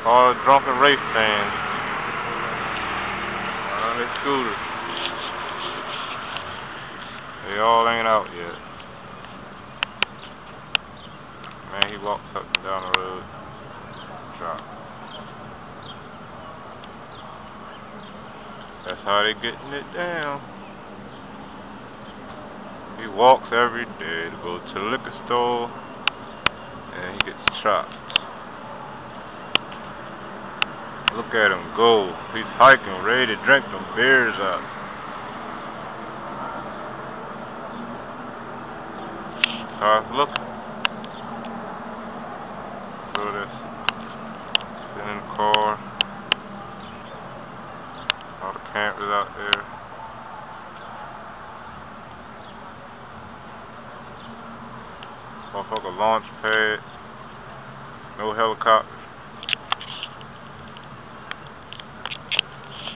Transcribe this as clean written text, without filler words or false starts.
All the drunken race fans on their scooters. They all ain't out yet. Man, he walks up and down the road. Drop. That's how they getting it down. He walks every day to go to the liquor store, and he gets chopped. Look at him go. He's hiking, ready to drink them beers up. How it's looking. Look at this. Sitting in the car. All the campers out there. Motherfucker launch pad. No helicopter.